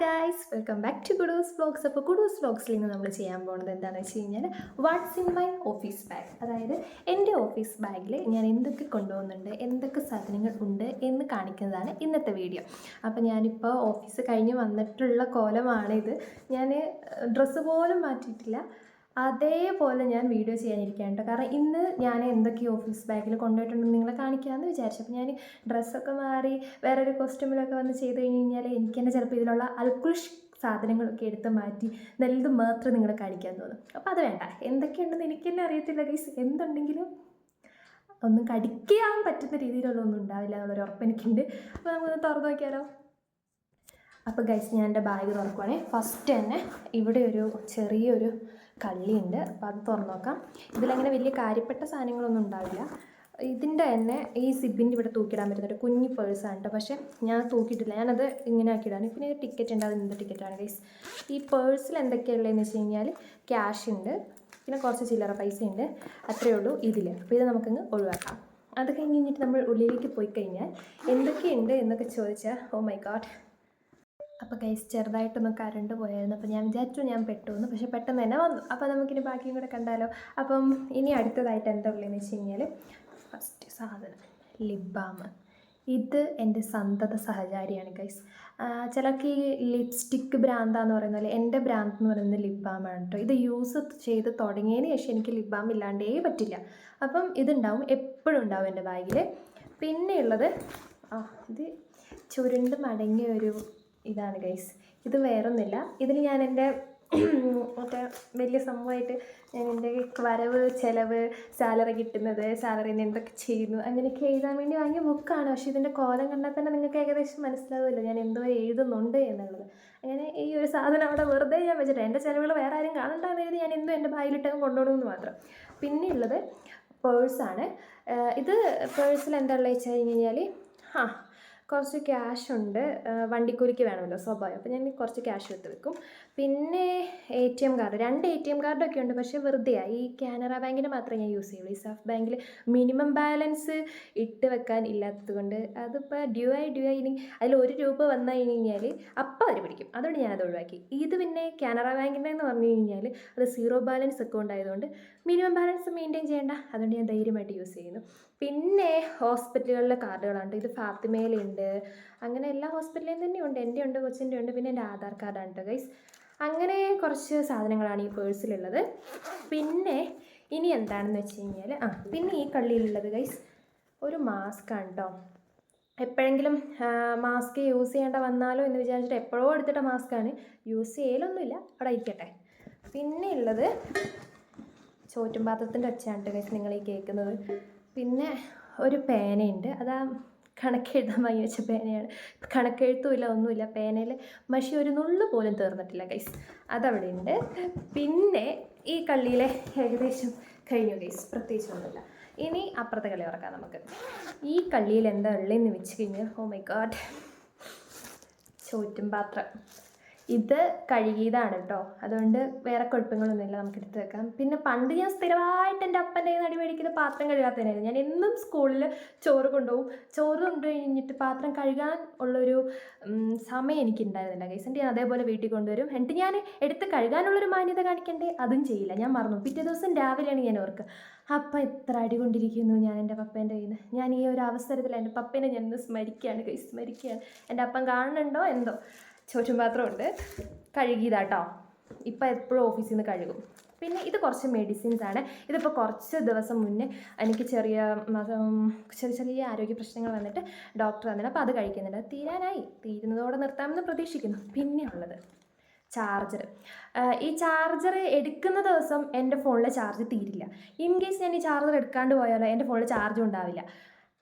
Guys, welcome back to Gudus vlogs. അപ്പോൾ ഗുഡൂസ് വ്ലോഗ്സിൽ നിന്ന് നമ്മൾ ചെയ്യാൻ പോകുന്നത് എന്താണെന്ന് വെച്ച് കഴിഞ്ഞാൽ what's in my office bag. അതായത് എൻ്റെ ഓഫീസ് ബാഗിൽ ഞാൻ എന്തൊക്കെ കൊണ്ടുപോകുന്നുണ്ട്, എന്തൊക്കെ സാധനങ്ങൾ ഉണ്ട് എന്ന് കാണിക്കുന്നതാണ് ഇന്നത്തെ വീഡിയോ. അപ്പോൾ ഞാനിപ്പോൾ ഓഫീസ് കഴിഞ്ഞ് വന്നിട്ടുള്ള കോലമാണിത്. ഞാൻ ഡ്രസ്സ് പോലും മാറ്റിയിട്ടില്ല, അതേപോലെ ഞാൻ വീഡിയോ ചെയ്യാനിരിക്കുകയാണ്. കാരണം ഇന്ന് ഞാൻ എന്തൊക്കെ ഓഫീസ് ബാഗിൽ കൊണ്ടുപോയിട്ടുണ്ടെന്ന് നിങ്ങളെ കാണിക്കാമെന്ന് വിചാരിച്ചു. അപ്പോൾ ഞാൻ ഡ്രസ്സൊക്കെ മാറി വേറൊരു കോസ്റ്റ്യൂമിലൊക്കെ വന്ന് ചെയ്ത് കഴിഞ്ഞാൽ എനിക്ക് തന്നെ ചിലപ്പോൾ ഇതിലുള്ള അൽക്കുഷ് സാധനങ്ങളൊക്കെ എടുത്ത് മാറ്റി നല്ലത് മാത്രം നിങ്ങളെ കാണിക്കാൻ തോന്നും. അപ്പോൾ അത് വേണ്ട, എന്തൊക്കെയുണ്ടെന്ന് എനിക്ക് തന്നെ അറിയത്തില്ല ഗൈസ്. എന്തുണ്ടെങ്കിലും ഒന്നും കടിക്കാൻ പറ്റുന്ന രീതിയിലുള്ള ഒന്നും ഉണ്ടാവില്ല എന്നുള്ളൊരു ഉറപ്പ് എനിക്കുണ്ട്. അപ്പോൾ നമുക്കൊന്ന് തുറന്നു നോക്കിയാലോ. അപ്പോൾ ഗൈസ്, ഞാൻ എൻ്റെ ബാഗ് തുറക്കുവാണേ. ഫസ്റ്റ് തന്നെ ഇവിടെ ഒരു ചെറിയൊരു കള്ളിയുണ്ട്, അപ്പോൾ അത് തുറന്നു നോക്കാം. ഇതിലങ്ങനെ വലിയ കാര്യപ്പെട്ട സാധനങ്ങളൊന്നും ഉണ്ടാവില്ല. ഇതിൻ്റെ തന്നെ ഈ സിബിൻ്റെ ഇവിടെ തൂക്കിയിടാൻ പറ്റുന്നൊരു കുഞ്ഞു പേഴ്സാണ് കേട്ടോ. പക്ഷേ ഞാൻ തൂക്കിയിട്ടില്ല, ഞാനത് ഇങ്ങനെ ആക്കിയിടാണ്. പിന്നെ ഒരു ടിക്കറ്റ് ഉണ്ട്, അത് എന്ത് ടിക്കറ്റാണ് ഗൈസ്. ഈ പേഴ്സിൽ എന്തൊക്കെയുള്ളതെന്ന് വെച്ച് കഴിഞ്ഞാൽ ക്യാഷ് ഉണ്ട്, പിന്നെ കുറച്ച് ചില്ലറ പൈസ ഉണ്ട്, അത്രയേ ഉള്ളൂ ഇതിൽ. അപ്പോൾ ഇത് നമുക്കങ്ങ് ഒഴിവാക്കാം. അത് കഴിഞ്ഞിട്ട് നമ്മൾ ഉള്ളിലേക്ക് പോയി കഴിഞ്ഞാൽ എന്തൊക്കെയുണ്ട് എന്നൊക്കെ ചോദിച്ചാൽ ഓ മൈ ഗോഡ്. അപ്പോൾ ഗൈസ്, ചെറുതായിട്ടൊന്ന് കറണ്ട് പോയായിരുന്നു. അപ്പോൾ ഞാൻ വിചാരിച്ചു ഞാൻ പെട്ടുവെന്ന്, പക്ഷേ പെട്ടെന്ന് തന്നെ വന്നു. അപ്പോൾ നമുക്കിനി ബാക്കിയും കൂടെ കണ്ടാലോ. അപ്പം ഇനി അടുത്തതായിട്ട് എന്താ ഉള്ളതെന്ന് വെച്ച് കഴിഞ്ഞാൽ ഫസ്റ്റ് സാധനം ലിപ് ബാം. ഇത് എൻ്റെ സന്തത സഹചാരിയാണ് ഗൈസ്. ചിലർക്ക് ഈ ലിപ്സ്റ്റിക്ക് ഭ്രാന്താന്ന് പറയുന്നത് പോലെ എൻ്റെ ഭ്രാന്ത് എന്ന് പറയുന്നത് ലിപ് ബാമാണ് കേട്ടോ. ഇത് യൂസ് ചെയ്ത് തുടങ്ങിയതിന് ശേഷം എനിക്ക് ലിപ് ബാം ഇല്ലാണ്ടേ പറ്റില്ല. അപ്പം ഇതുണ്ടാവും, എപ്പോഴും ഉണ്ടാവും എൻ്റെ ബാഗിൽ. പിന്നെയുള്ളത് ഇത് ചുരുണ്ട് മടങ്ങിയ ഒരു ഇതാണ് ഗൈസ്. ഇത് വേറൊന്നുമില്ല, ഇതിൽ ഞാൻ എൻ്റെ മറ്റേ വലിയ സംഭവമായിട്ട് ഞാൻ എൻ്റെ വരവ് ചിലവ്, സാലറി കിട്ടുന്നത്, സാലറിയിൽ നിന്ന് എന്തൊക്കെ ചെയ്യുന്നു അങ്ങനെയൊക്കെ എഴുതാൻ വേണ്ടി വാങ്ങിയ ബുക്കാണ്. പക്ഷേ ഇതിൻ്റെ കോലം കണ്ടാൽ തന്നെ നിങ്ങൾക്ക് ഏകദേശം മനസ്സിലാവുമല്ലോ ഞാൻ എന്തോ എഴുതുന്നുണ്ട് എന്നുള്ളത്. അങ്ങനെ ഈ ഒരു സാധനം അവിടെ വെറുതെ ഞാൻ വെച്ചിട്ട് എൻ്റെ ചിലവുകൾ വേറെ ആരും കാണണ്ടെന്ന് എഴുതി ഞാൻ എന്തോ എൻ്റെ ബാഗിലിട്ടങ്ങ് കൊണ്ടുപോകണമെന്ന് മാത്രം. പിന്നെയുള്ളത് പേഴ്സാണ്. ഇത് പേഴ്സിൽ എന്താ ഉള്ളത് വെച്ച് കഴിഞ്ഞാൽ കുറച്ച് ക്യാഷ് ഉണ്ട്, വണ്ടിക്കൂലിക്ക് വേണമല്ലോ സ്വാഭാവികം. അപ്പോൾ ഞാൻ കുറച്ച് ക്യാഷ് എടുത്ത് വെക്കും. പിന്നെ ATM കാർഡ്, 2 ATM കാർഡൊക്കെ ഉണ്ട്, പക്ഷേ വെറുതെയാണ്. ഈ കാനറ ബാങ്കിൻ്റെ മാത്രമേ ഞാൻ യൂസ് ചെയ്യുള്ളൂ. ഈ സഫ് ബാങ്കിൽ മിനിമം ബാലൻസ് ഇട്ട് വെക്കാൻ ഇല്ലാത്തത് കൊണ്ട് അതിപ്പോൾ ഡ്യൂ ആയി ഇനി അതിൽ 1 രൂപ വന്നു കഴിഞ്ഞാൽ അപ്പം അവർ പിടിക്കും. അതുകൊണ്ട് ഞാനത് ഒഴിവാക്കി. ഇത് പിന്നെ കാനറ ബാങ്കിൻ്റെ എന്ന് പറഞ്ഞു കഴിഞ്ഞാൽ അത് 0 ബാലൻസ് അക്കൗണ്ട് ആയതുകൊണ്ട് മിനിമം ബാലൻസ് മെയിൻറ്റെയിൻ ചെയ്യേണ്ട, അതുകൊണ്ട് ഞാൻ ധൈര്യമായിട്ട് യൂസ് ചെയ്യുന്നു. പിന്നെ ഹോസ്പിറ്റലുകളിലെ കാർഡുകളാണ്. ഇത് ഫാത്തിമയിലുണ്ട്, അങ്ങനെ എല്ലാ ഹോസ്പിറ്റലിലും തന്നെ ഉണ്ട്. എൻ്റെ ഉണ്ട്, കൊച്ചിൻ്റെ ഉണ്ട്, പിന്നെ എൻ്റെ ആധാർ കാർഡാണ് കേട്ടോ ഗൈസ്. അങ്ങനെ കുറച്ച് സാധനങ്ങളാണ് ഈ പേഴ്സിലുള്ളത്. പിന്നെ ഇനി എന്താണെന്ന് വെച്ച് കഴിഞ്ഞാൽ പിന്നെ ഈ കള്ളിയിലുള്ളത് ഗൈസ് ഒരു മാസ്കാണ് കേട്ടോ. എപ്പോഴെങ്കിലും മാസ്ക് യൂസ് ചെയ്യേണ്ട വന്നാലോ എന്ന് വിചാരിച്ചിട്ട് എപ്പോഴോ എടുത്തിട്ട മാസ്കാണ്. യൂസ് ചെയ്യലൊന്നുമില്ല, അവിടെ ഇരിക്കട്ടെ. പിന്നെ ഉള്ളത് ചോറ്റും പാത്രത്തിൻ്റെ ഒച്ചയാണ് കേട്ടോ ഗൈസ് നിങ്ങൾ ഈ കേൾക്കുന്നത്. പിന്നെ ഒരു പേനയുണ്ട്, അതാ കണക്കെഴുതാൻ വാങ്ങി വെച്ച പേനയാണ്. കണക്കെഴുത്തുമില്ല, ഒന്നുമില്ല. പേനയിൽ മഷി ഒരു നുള്ളു പോലും തീർന്നിട്ടില്ല ഗൈസ്, അതവിടെ ഉണ്ട്. പിന്നെ ഈ കള്ളിയിലെ ഏകദേശം കഴിഞ്ഞു ഗൈസ്, പ്രത്യേകിച്ചൊന്നുമില്ല. ഇനി അപ്പുറത്തെ കളി ഉറക്കാം നമുക്ക്. ഈ കള്ളിയിൽ എന്താ ഉള്ളതെന്ന് വെച്ച് കഴിഞ്ഞാൽ ഓ മൈ ഗോഡ്, ചോറ്റും പാത്രം. ഇത് കഴുകിയതാണ് കേട്ടോ, അതുകൊണ്ട് വേറെ കുഴപ്പങ്ങളൊന്നുമില്ല, നമുക്ക് എടുത്ത് വെക്കാം. പിന്നെ പണ്ട് ഞാൻ സ്ഥിരമായിട്ട് എൻ്റെ അപ്പൻ്റെ നടി മേടിക്കുന്ന പാത്രം കഴുകാത്തതിനായിരുന്നു. ഞാൻ എന്നും സ്കൂളിൽ ചോറ് കൊണ്ടുപോകും. ചോറ് കൊണ്ടു കഴിഞ്ഞിട്ട് പാത്രം കഴുകാൻ ഉള്ളൊരു സമയം എനിക്കുണ്ടായിരുന്നില്ല ഗൈസ്. എൻ്റെ ഞാൻ അതേപോലെ വീട്ടിൽ കൊണ്ടുവരും. എന്നിട്ട് ഞാൻ എടുത്ത് കഴുകാനുള്ളൊരു മാന്യത കാണിക്കണ്ടേ, അതും ചെയ്യില്ല, ഞാൻ മറന്നു. പിറ്റേ ദിവസം രാവിലെയാണ് ഞാൻ ഓർക്കുക, അപ്പം എത്ര അടി കൊണ്ടിരിക്കുന്നു ഞാൻ എൻ്റെ പപ്പേൻ്റെ കയ്യിൽ നിന്ന്. ഞാൻ ഈ ഒരു അവസരത്തിൽ എൻ്റെ പപ്പേനെ ഞാൻ സ്മരിക്കുകയാണ് ഗൈസ്, സ്മരിക്കുകയാണ്. എൻ്റെ അപ്പം കാണുന്നുണ്ടോ എന്തോ. ചോറ്റും പാത്രമുണ്ട്, കഴുകിയതാട്ടോ. ഇപ്പം എപ്പോഴും ഓഫീസിൽ നിന്ന് കഴുകും. പിന്നെ ഇത് കുറച്ച് മെഡിസിൻസാണ്. ഇതിപ്പോൾ കുറച്ച് ദിവസം മുന്നേ എനിക്ക് ചെറിയ ആരോഗ്യ പ്രശ്നങ്ങൾ വന്നിട്ട് ഡോക്ടർ വന്നിട്ട് അപ്പോൾ അത് കഴിക്കുന്നുണ്ട്. തീരുന്നതോടെ നിർത്താമെന്ന് പ്രതീക്ഷിക്കുന്നു. പിന്നെ ഉള്ളത് ചാർജർ. ഈ ചാർജർ എടുക്കുന്ന ദിവസം എൻ്റെ ഫോണിലെ ചാർജ് തീരില്ല. ഇൻ കേസ് ഞാൻ ഈ ചാർജർ എടുക്കാണ്ട് പോയാലോ എൻ്റെ ഫോണിൽ ചാർജും ഉണ്ടാവില്ല.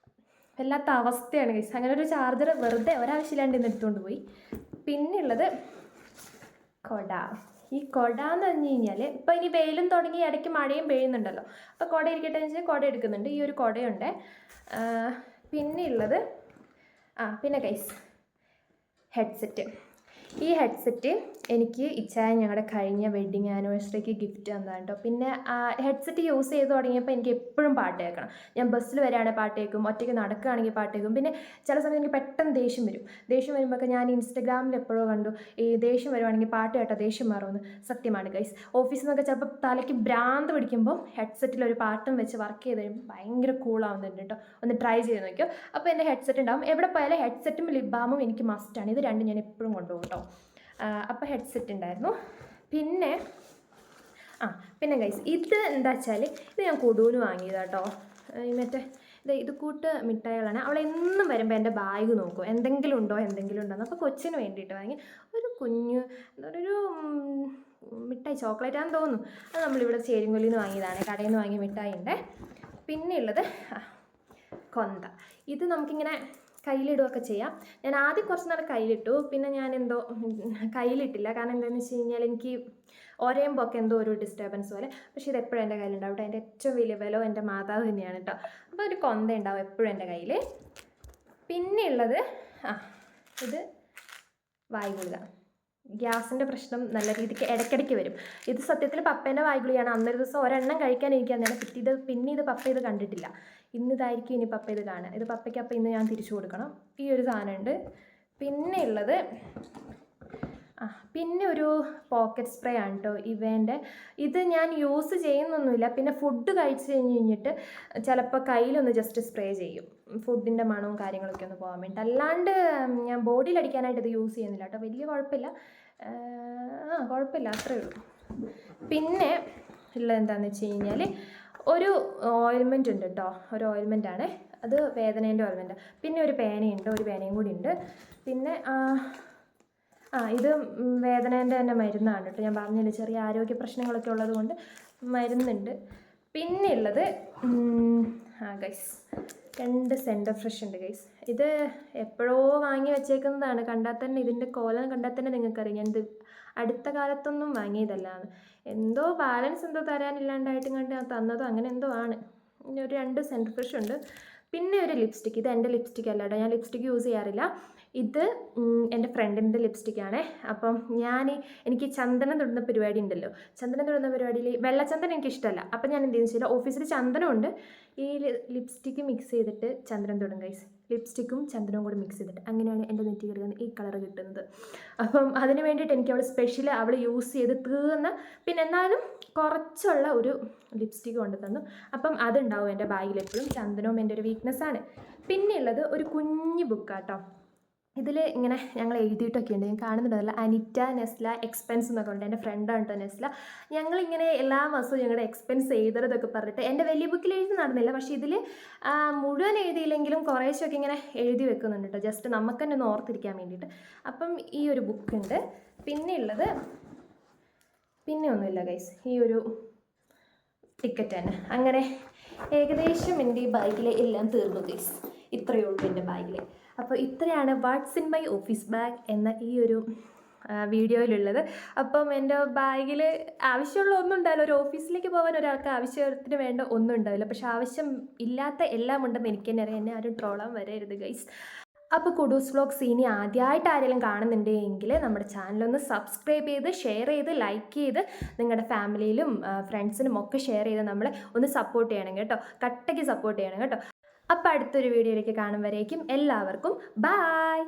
വല്ലാത്ത അവസ്ഥയാണ് ഗൈസ്. അങ്ങനെ ഒരു ചാർജർ വെറുതെ ഒരാവശ്യമില്ലാണ്ട് ഇന്ന് എടുത്തുകൊണ്ട് പോയി. പിന്നെയുള്ളത് കൊട. ഈ കൊട എന്ന് പറഞ്ഞു കഴിഞ്ഞാൽ ഇപ്പോൾ ഇനി വെയിലും തുടങ്ങി ഇടയ്ക്ക് മഴയും പെയ്യുന്നുണ്ടല്ലോ, അപ്പോൾ കുട ഇരിക്കട്ടെ എന്ന് വെച്ചാൽ കുട എടുക്കുന്നുണ്ട്. ഈ ഒരു കുടയുണ്ട്. പിന്നെയുള്ളത് പിന്നെ ഗൈസ് ഹെഡ്സെറ്റ്. ഈ ഹെഡ്സെറ്റ് എനിക്ക് ഇച്ചായ ഞങ്ങളുടെ കഴിഞ്ഞ വെഡ്ഡിങ് ആനിവേഴ്സറിക്ക് ഗിഫ്റ്റ് തന്നതാണ് കേട്ടോ. പിന്നെ ഹെഡ്സെറ്റ് യൂസ് ചെയ്ത് തുടങ്ങിയപ്പോൾ എനിക്ക് എപ്പോഴും പാട്ട് കേൾക്കണം. ഞാൻ ബസ്സിൽ വരികയാണെങ്കിൽ പാട്ട് കേൾക്കും, ഒറ്റയ്ക്ക് നടക്കുകയാണെങ്കിൽ പാട്ട് കേൾക്കും. പിന്നെ ചില സമയത്ത് എനിക്ക് പെട്ടെന്ന് ദേഷ്യം വരും. ദേഷ്യം വരുമ്പോൾ ഞാൻ ഇൻസ്റ്റഗ്രാമിൽ എപ്പോഴോ കണ്ടു, ഈ ദേഷ്യം വരുവാണെങ്കിൽ പാട്ട് കേട്ടാൽ ദേഷ്യം മാറുമെന്ന്. സത്യമാണ് ഗൈസ്. ഓഫീസിൽ നിന്നൊക്കെ ചിലപ്പോൾ തലയ്ക്ക് ഭ്രാന്ത് പിടിക്കുമ്പോൾ ഹെഡ്സെറ്റിൽ ഒരു പാട്ടും വെച്ച് വർക്ക് ചെയ്ത് കഴിയുമ്പോൾ ഭയങ്കര കൂളാവുന്നുണ്ട് കേട്ടോ. ഒന്ന് ട്രൈ ചെയ്ത് നോക്കിയോ. അപ്പോൾ എൻ്റെ ഹെഡ്സെറ്റ് ഉണ്ടാവും. എവിടെ പോയാലും ഹെഡ്സെറ്റും ലിപ് ബാമും എനിക്ക് മസ്റ്റാണ്. ഇത് രണ്ടും ഞാൻ എപ്പോഴും കൊണ്ടുപോകും കേട്ടോ. അപ്പോൾ ഹെഡ്സെറ്റ് ഉണ്ടായിരുന്നു. പിന്നെ ഗൈസ് ഇത് എന്താ വെച്ചാൽ ഇത് ഞാൻ കൊടുവിന് വാങ്ങിയതാണ് കേട്ടോ. മറ്റേ ഇത് കൂട്ട് മിഠായികളാണ്. അവൾ എന്നും വരുമ്പോൾ എൻ്റെ ബാഗ് നോക്കും, എന്തെങ്കിലും ഉണ്ടോ അപ്പോൾ കൊച്ചിന് വേണ്ടിയിട്ട് വാങ്ങി ഒരു കുഞ്ഞ് ഒരു മിഠായി, ചോക്ലേറ്റ് ആണെന്ന് തോന്നുന്നു. അത് നമ്മളിവിടെ ചേരുങ്കൊല്ലിയിൽ നിന്ന് വാങ്ങിയതാണ്, കടയിൽ നിന്ന് വാങ്ങിയ മിഠായി ഉണ്ട്. പിന്നെ ഉള്ളത് കൊന്ത. ഇത് നമുക്കിങ്ങനെ കയ്യിലിടുകയൊക്കെ ചെയ്യാം. ഞാൻ ആദ്യം കുറച്ച് നാൾ കയ്യിലിട്ടു, പിന്നെ ഞാൻ എന്തോ കയ്യിലിട്ടില്ല. കാരണം എന്താണെന്ന് വെച്ച് കഴിഞ്ഞാൽ എനിക്ക് ഒരയുമ്പോൾ ഒക്കെ എന്തോ ഒരു ഡിസ്റ്റർബൻസ് പോലെ. പക്ഷേ ഇത് എപ്പോഴും എൻ്റെ കയ്യിലുണ്ടാവും കേട്ടോ. എൻ്റെ ഏറ്റവും വലിയ ബലം എൻ്റെ മാതാവ് തന്നെയാണ് കേട്ടോ. അപ്പോൾ ഒരു കൊന്ത ഉണ്ടാവും എപ്പോഴും എൻ്റെ കയ്യിൽ. പിന്നെ ഉള്ളത് ഇത് വായ്ഗുളിക. ഗ്യാസിൻ്റെ പ്രശ്നം നല്ല രീതിക്ക് ഇടയ്ക്കിടയ്ക്ക് വരും. ഇത് സത്യത്തിൽ പപ്പേൻ്റെ വായ്ഗുളിയാണ്. അന്നൊരു ദിവസം ഒരെണ്ണം കഴിക്കാനിരിക്കാന്നാണ്. പിന്നെ ഇത് പപ്പ ഇത് കണ്ടിട്ടില്ല. ഇന്നിതായിരിക്കും ഇനി പപ്പ ഇത് കാണുക. ഇത് പപ്പയ്ക്ക് അപ്പം ഇന്ന് ഞാൻ തിരിച്ചു കൊടുക്കണം. ഈ ഒരു സാധനമുണ്ട്. പിന്നെ ഉള്ളത് പിന്നെ ഒരു പോക്കറ്റ് സ്പ്രേ ആണ് കേട്ടോ ഇവേൻ്റെ. ഇത് ഞാൻ യൂസ് ചെയ്യുന്നൊന്നുമില്ല. പിന്നെ ഫുഡ് കഴിച്ച് കഴിഞ്ഞിട്ട് ചിലപ്പോൾ കയ്യിലൊന്ന് ജസ്റ്റ് സ്പ്രേ ചെയ്യും, ഫുഡിൻ്റെ മണവും കാര്യങ്ങളൊക്കെ ഒന്ന് പോകാൻ വേണ്ടി. അല്ലാണ്ട് ഞാൻ ബോഡിയിൽ അടിക്കാനായിട്ട് ഇത് യൂസ് ചെയ്യുന്നില്ല കേട്ടോ. വലിയ കുഴപ്പമില്ല, അത്രയേ ഉള്ളൂ. പിന്നെ ഉള്ളത് എന്താണെന്ന് വെച്ച് കഴിഞ്ഞാൽ ഒരു ഓയിൽമെൻറ്റ് ഉണ്ട് കേട്ടോ. ഒരു ഓയിൽമെൻറ്റാണ് അത്, വേദനേൻ്റെ ഓയിൽമെൻറ്റാണ്. പിന്നെ ഒരു പേനയുണ്ട്, ഒരു പേനയും കൂടി ഉണ്ട്. പിന്നെ ഇത് വേദനേൻ്റെ തന്നെ മരുന്നാണ് കേട്ടോ. ഞാൻ പറഞ്ഞില്ല, ചെറിയ ആരോഗ്യ പ്രശ്നങ്ങളൊക്കെ ഉള്ളത് കൊണ്ട് മരുന്നുണ്ട്. പിന്നെ ഉള്ളത് ഗൈസ് 2 സെൻറ്റർ ഫ്രഷ് ഉണ്ട് ഗൈസ്. ഇത് എപ്പോഴോ വാങ്ങി വെച്ചേക്കുന്നതാണ്. കണ്ടാൽ തന്നെ ഇതിൻ്റെ കോലം കണ്ടാൽ തന്നെ നിങ്ങൾക്കറിയാം ഞാൻ ഇത് അടുത്ത കാലത്തൊന്നും വാങ്ങിയതല്ലാന്ന്. എന്തോ ബാലൻസ് എന്തോ തരാനില്ലാണ്ടായിട്ടും കണ്ട് തന്നതോ അങ്ങനെ എന്തോ ആണ്. ഒരു 2 സെൻറ്റർ ഫ്രഷ് ഉണ്ട്. പിന്നെ ഒരു ലിപ്സ്റ്റിക്ക്. ഇത് എൻ്റെ ലിപ്സ്റ്റിക്ക് അല്ല കേട്ടോ, ഞാൻ ലിപ്സ്റ്റിക്ക് യൂസ് ചെയ്യാറില്ല. ഇത് എൻ്റെ ഫ്രണ്ടിൻ്റെ ലിപ്സ്റ്റിക്കാണ്. അപ്പം എനിക്ക് ചന്ദനം തൊടുന്ന പരിപാടി ഉണ്ടല്ലോ, ചന്ദനം തൊടുന്ന പരിപാടിയിൽ വെള്ളച്ചന്ദനം എനിക്കിഷ്ടമല്ല. അപ്പം ഞാൻ എന്ത് ചെയ്യുന്നു വെച്ചാൽ ഓഫീസിൽ ചന്ദനമുണ്ട്, ഈ ലിപ്സ്റ്റിക്ക് മിക്സ് ചെയ്തിട്ട് ചന്ദനം തൊടും ഗൈസ്. ലിപ്സ്റ്റിക്കും ചന്ദനവും കൂടി മിക്സ് ചെയ്തിട്ട് അങ്ങനെയാണ് എൻ്റെ നെറ്റിയിൽ ഈ കളർ കിട്ടുന്നത്. അപ്പം അതിന് വേണ്ടിയിട്ട് എനിക്ക് അവൾ സ്പെഷ്യൽ അവൾ യൂസ് ചെയ്ത് തീർന്ന പിന്നെ എന്നാലും കുറച്ചുള്ള ഒരു ലിപ്സ്റ്റിക്ക് കൊണ്ട് തന്നു. അപ്പം അതുണ്ടാവും എൻ്റെ ബാഗിൽ എപ്പോഴും. ചന്ദനവും എൻ്റെ ഒരു വീക്ക്നെസ്സാണ്. പിന്നെ ഉള്ളത് ഒരു കുഞ്ഞു ബുക്കാട്ടോ. ഇതിൽ ഇങ്ങനെ ഞങ്ങൾ എഴുതിയിട്ടൊക്കെ ഉണ്ട്, ഞാൻ കാണുന്നുണ്ടല്ലോ. അനിറ്റ നെസ്ല എക്സ്പെൻസ് എന്നൊക്കെ ഉണ്ട്. എൻ്റെ ഫ്രണ്ടാണ് കേട്ടോ നെസ്ല. ഞങ്ങളിങ്ങനെ എല്ലാ മാസവും ഞങ്ങളുടെ എക്സ്പെൻസ് എഴുതരുതൊക്കെ പറഞ്ഞിട്ട് എൻ്റെ വലിയ ബുക്കിൽ എഴുതി നടന്നില്ല. പക്ഷേ ഇതിൽ മുഴുവൻ എഴുതിയില്ലെങ്കിലും കുറേശ്ശൊക്കെ ഇങ്ങനെ എഴുതി വെക്കുന്നുണ്ട് കേട്ടോ, ജസ്റ്റ് നമുക്ക് തന്നെ ഒന്ന് ഓർത്തിരിക്കാൻ വേണ്ടിയിട്ട്. അപ്പം ഈ ഒരു ബുക്കുണ്ട്. പിന്നെ ഉള്ളത് പിന്നെ ഒന്നുമില്ല ഗൈസ്, ഈ ഒരു ടിക്കറ്റ് തന്നെ. അങ്ങനെ ഏകദേശം എൻ്റെ ഈ ബാഗിൽ എല്ലാം തീർന്നു ഗൈസ്. ഇത്രയേ ഉള്ളൂ എൻ്റെ ബാഗിൽ. അപ്പോൾ ഇത്രയാണ് what's in my office bag എന്ന ഈ ഒരു വീഡിയോയിലുള്ളത്. അപ്പം എൻ്റെ ബാഗിൽ ആവശ്യമുള്ള ഒന്നും ഉണ്ടാവില്ല. ഒരു ഓഫീസിലേക്ക് പോകാൻ ഒരാൾക്ക് ആവശ്യത്തിന് വേണ്ട ഒന്നും ഉണ്ടാവില്ല. പക്ഷെ ആവശ്യം ഇല്ലാത്ത എല്ലാം ഉണ്ടെന്ന് എനിക്ക് തന്നെ അറിയാം. എന്നെ ആരും ട്രോളാൻ വരരുത് ഗൈസ്. അപ്പോൾ കുഡൂസ് വ്ലോഗ്സ് ഇനി ആദ്യമായിട്ട് ആരെങ്കിലും കാണുന്നുണ്ടെങ്കിൽ നമ്മുടെ ചാനലൊന്ന് സബ്സ്ക്രൈബ് ചെയ്ത് ഷെയർ ചെയ്ത് ലൈക്ക് ചെയ്ത് നിങ്ങളുടെ ഫാമിലിയിലും ഫ്രണ്ട്സിനും ഒക്കെ ഷെയർ ചെയ്ത് നമ്മളെ ഒന്ന് സപ്പോർട്ട് ചെയ്യണം കേട്ടോ. കട്ടയ്ക്ക് സപ്പോർട്ട് ചെയ്യണം കേട്ടോ. അപ്പോൾ അടുത്തൊരു വീഡിയോയിലേക്ക് കാണും വരേക്കും എല്ലാവർക്കും ബൈ.